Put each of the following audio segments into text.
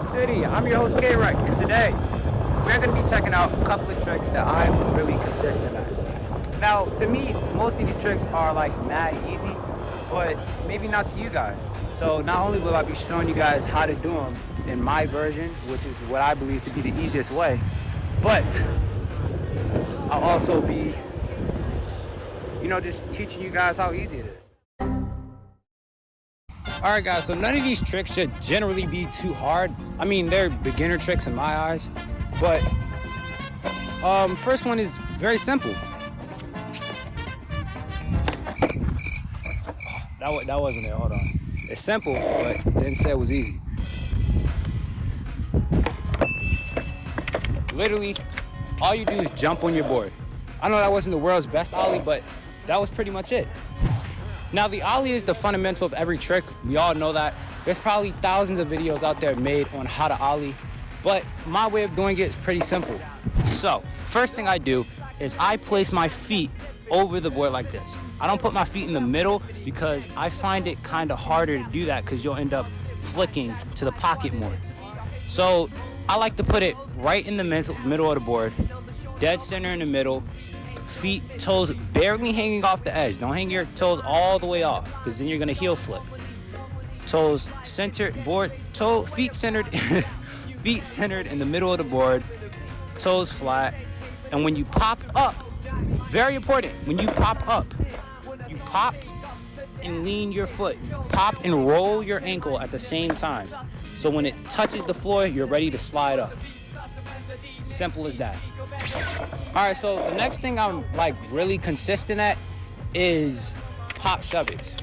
Up City, I'm your host K-Rec, and today we're going to be checking out a couple of tricks that I'm really consistent at. Now, to me, most of these tricks are like mad easy, but maybe not to you guys. So not only will I be showing you guys how to do them in my version, which is what I believe to be the easiest way, but I'll also be, just teaching you guys how easy it is. Alright guys, so none of these tricks should generally be too hard. I mean, they're beginner tricks in my eyes, but first one is very simple. That wasn't it, hold on. It's simple, but didn't say it was easy. Literally, all you do is jump on your board. I know that wasn't the world's best ollie, but that was pretty much it. Now, the ollie is the fundamental of every trick. We all know that. There's probably thousands of videos out there made on how to ollie, but my way of doing it is pretty simple. So, first thing I do is I place my feet over the board like this. I don't put my feet in the middle because I find it kind of harder to do that because you'll end up flicking to the pocket more. So, I like to put it right in the middle of the board, dead center in the middle, feet, toes barely hanging off the edge. Don't hang your toes all the way off because then you're gonna heel flip. Toes centered, board, feet centered, feet centered in the middle of the board, toes flat. And when you pop up, very important, when you pop up, you pop and lean your foot. You pop and roll your ankle at the same time. So when it touches the floor, you're ready to slide up. Simple as that. All right, so the next thing I'm like really consistent at is pop shove-its.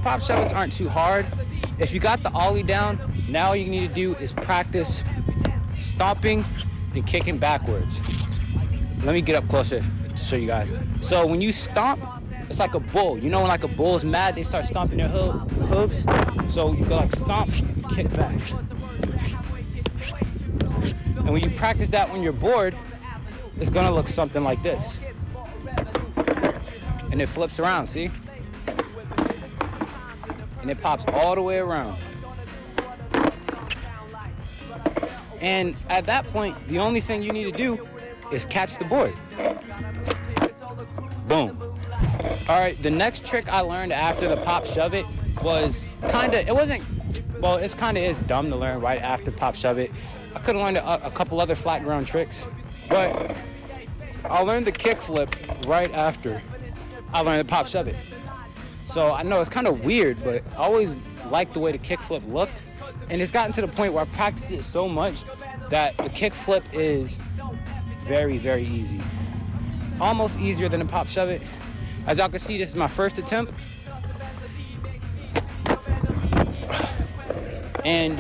Pop shove-its aren't too hard. If you got the ollie down, now all you need to do is practice stomping and kicking backwards. Let me get up closer to show you guys. So when you stomp, it's like a bull. You know when like a bull's mad, they start stomping their hooves? So you go like stomp, kick back. And when you practice that on your board, it's gonna look something like this. And it flips around, see? And it pops all the way around. And at that point, the only thing you need to do is catch the board. Boom. All right, the next trick I learned after the pop shove it was it's kind of dumb to learn right after pop shove it. I could have learned a couple other flat ground tricks, but I learned the kick flip right after I learned the pop shove it. So I know it's kind of weird, but I always liked the way the kick flip looked, and it's gotten to the point where I practiced it so much that the kick flip is very, very easy. Almost easier than the pop shove it. As y'all can see, this is my first attempt. And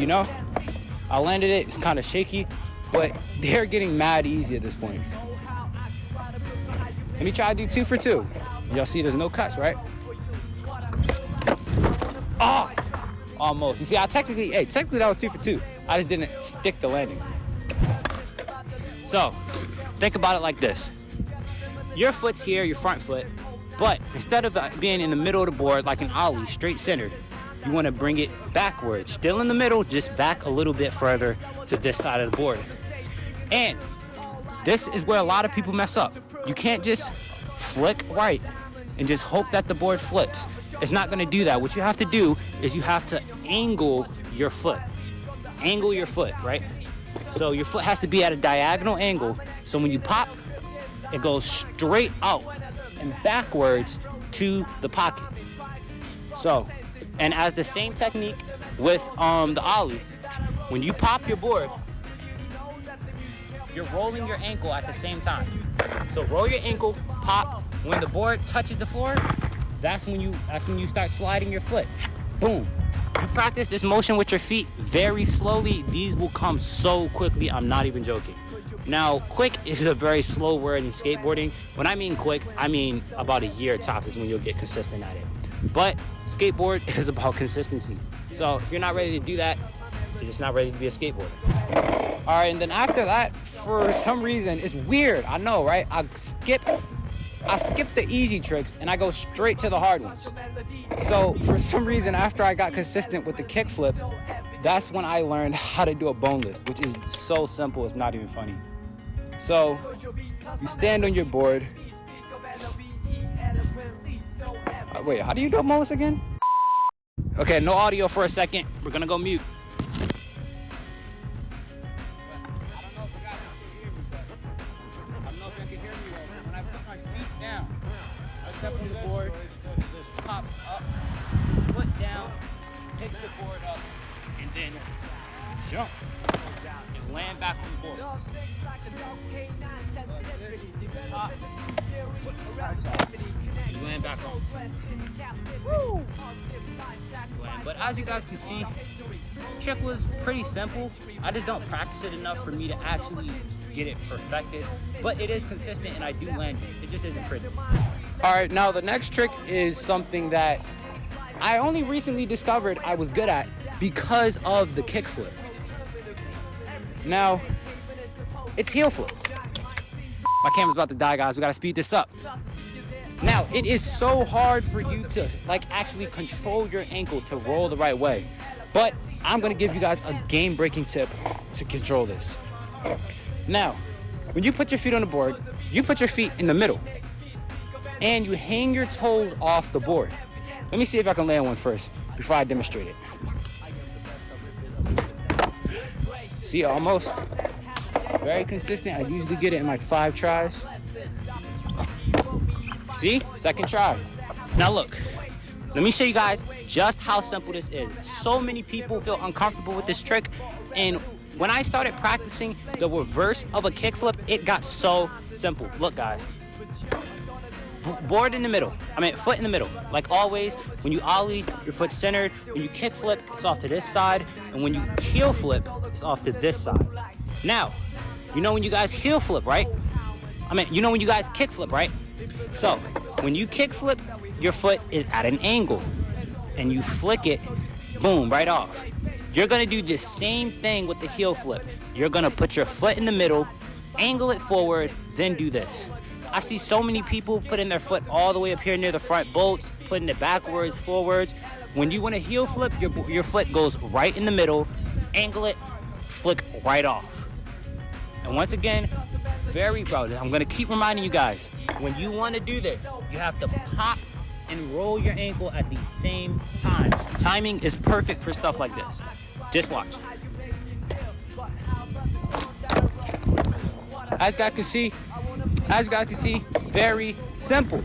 I landed it, it's kind of shaky, but they're getting mad easy at this point. Let me try to do 2 for 2. Y'all see there's no cuts, right? Oh, almost. You see, technically that was 2 for 2. I just didn't stick the landing. So, think about it like this. Your foot's here, your front foot, but instead of being in the middle of the board like an ollie, straight centered, you want to bring it backwards. Still in the middle, just back a little bit further to this side of the board. And this is where a lot of people mess up. You can't just flick right and just hope that the board flips. It's not going to do that. What you have to do is you have to angle your foot. Angle your foot, right? So your foot has to be at a diagonal angle. So when you pop, it goes straight out and backwards to the pocket. So, and as the same technique with the ollie, when you pop your board, you're rolling your ankle at the same time. So roll your ankle, pop. When the board touches the floor, that's when you start sliding your foot. Boom. You practice this motion with your feet very slowly. These will come so quickly. I'm not even joking. Now, quick is a very slow word in skateboarding. When I mean quick, I mean about a year tops is when you'll get consistent at it. But skateboard is about consistency. So if you're not ready to do that, you're just not ready to be a skateboarder. All right, and then after that, for some reason, it's weird. I know, right? I skip the easy tricks and I go straight to the hard ones. So for some reason, after I got consistent with the kick flips, that's when I learned how to do a boneless, which is so simple, it's not even funny. So you stand on your board. Wait, how do you do a boneless again? Okay, no audio for a second. We're gonna go mute. I don't know if you can hear me well, but when I put my feet down, I step on the board, pop up, foot down, pick the board up, and then jump and land back on the board. Pop, you land back on. Woo! But as you guys can see, trick was pretty simple. I just don't practice it enough for me to actually get it perfected, but it is consistent and I do land it. It just isn't pretty. All right, now the next trick is something that I only recently discovered I was good at because of the kickflip. Now, it's heel flips. My camera's about to die, guys. We gotta speed this up. Now, it is so hard for you to actually control your ankle to roll the right way. But I'm gonna give you guys a game-breaking tip to control this. Now, when you put your feet on the board, you put your feet in the middle and you hang your toes off the board. Let me see if I can land one first before I demonstrate it. See, almost. Very consistent. I usually get it in like 5 tries. See? Second try. Now look, let me show you guys just how simple this is. So many people feel uncomfortable with this trick, and when I started practicing the reverse of a kickflip, it got so simple. Look, guys. Board in the middle. Foot in the middle. Like always, when you ollie, your foot's centered. When you kickflip, it's off to this side. And when you heel flip, it's off to this side. Now, you know when you guys heel flip, right? You know when you guys kickflip, right? So, when you kickflip, your foot is at an angle. And you flick it, boom, right off. You're gonna do the same thing with the heel flip. You're gonna put your foot in the middle, angle it forward, then do this. I see so many people putting their foot all the way up here near the front bolts, putting it backwards, forwards. When you want to heel flip, your foot goes right in the middle, angle it, flick right off. And once again, I'm gonna keep reminding you guys, when you want to do this, you have to pop and roll your ankle at the same time. Timing is perfect for stuff like this. Just watch. As you guys can see, very simple.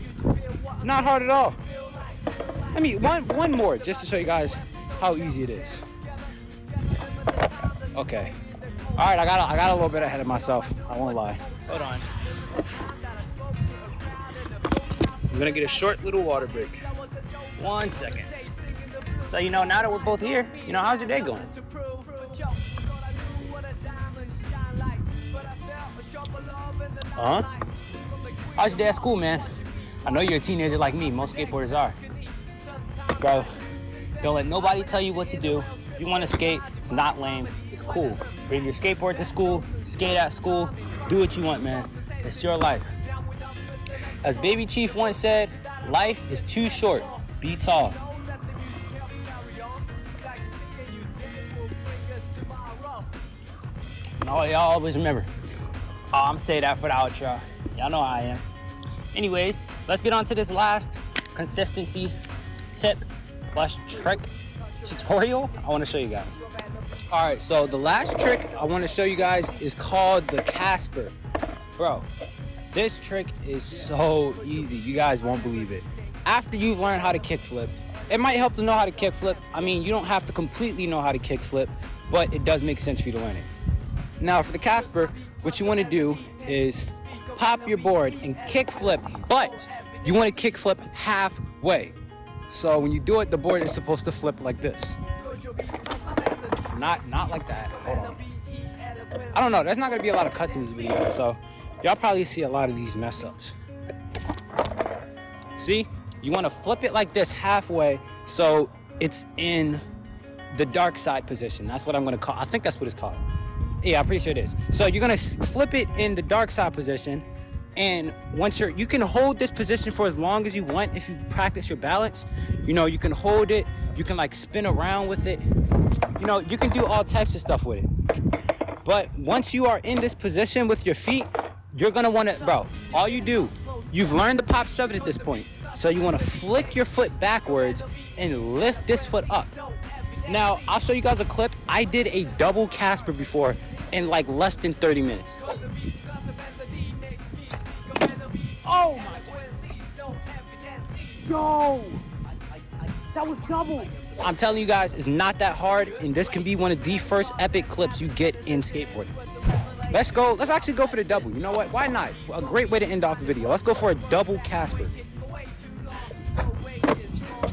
Not hard at all. One more just to show you guys how easy it is. Okay. All right, I got a little bit ahead of myself. I won't lie. Hold on. I'm gonna get a short little water break. 1 second. So now that we're both here, how's your day going? Huh? How's your day at school, man? I know you're a teenager like me. Most skateboarders are. Bro, don't let nobody tell you what to do. If you want to skate, it's not lame. It's cool. Bring your skateboard to school, skate at school, do what you want, man. It's your life. As Baby Chief once said, life is too short. Be tall. And y'all always remember, I'm saying that for the outro. Y'all know how I am. Anyways, let's get on to this last consistency tip / trick tutorial I want to show you guys. All right, so the last trick I want to show you guys is called the Casper. Bro, this trick is so easy. You guys won't believe it. After you've learned how to kickflip, it might help to know how to kickflip. You don't have to completely know how to kickflip, but it does make sense for you to learn it. Now, for the Casper, what you want to do is pop your board and kickflip, but you want to kickflip halfway. So when you do it, the board is supposed to flip like this. Not like that. Hold on. I don't know. There's not going to be a lot of cuts in these videos, so y'all probably see a lot of these mess ups. See? You want to flip it like this halfway so it's in the dark side position. That's what I'm going to call. I think that's what it's called. Yeah, I'm pretty sure it is. So you're going to flip it in the dark side position, and once you can hold this position for as long as you want if you practice your balance. You can hold it. You can spin around with it. You know, you can do all types of stuff with it. But once you are in this position with your feet, you're gonna wanna, bro, all you do, you've learned the pop shove it at this point. So you wanna flick your foot backwards and lift this foot up. Now, I'll show you guys a clip. I did a double Casper before in like less than 30 minutes. Oh my God. Yo, that was double. I'm telling you guys, it's not that hard, and this can be one of the first epic clips you get in skateboarding. Let's actually go for the double. You know what? Why not? A great way to end off the video. Let's go for a double Casper.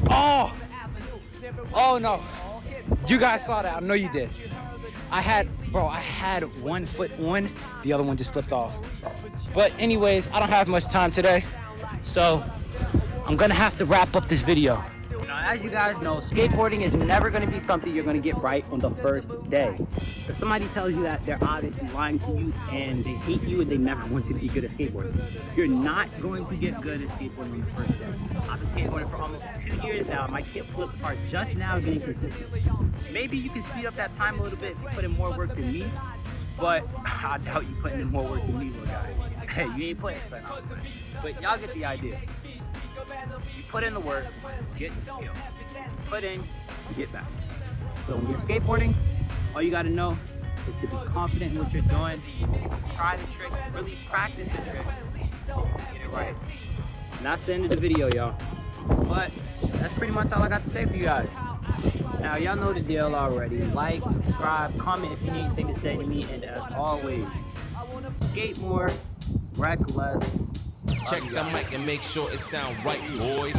Oh no. You guys saw that. I know you did. I had one foot on, the other one just slipped off. But anyways, I don't have much time today, so I'm gonna have to wrap up this video. Now, as you guys know, skateboarding is never gonna be something you're gonna get right on the first day. If somebody tells you that, they're obviously lying to you and they hate you and they never want you to be good at skateboarding. You're not going to get good at skateboarding on the first day. I've been skateboarding for almost 2 years now. My kick flips are just now getting consistent. Maybe you can speed up that time a little bit if you put in more work than me, but I doubt you putting in more work than me, little guy. Hey, you ain't playing, son. But y'all get the idea. You put in the work, get the skill. You put in, you get back. So when you're skateboarding, all you gotta know is to be confident in what you're doing. Try the tricks, really practice the tricks, get it right. And that's the end of the video, y'all. But that's pretty much all I got to say for you guys. Now, y'all know the deal already. Like, subscribe, comment if you need anything to say to me, and as always, skate more, wreck less. Check the mic and make sure it sound right, boys.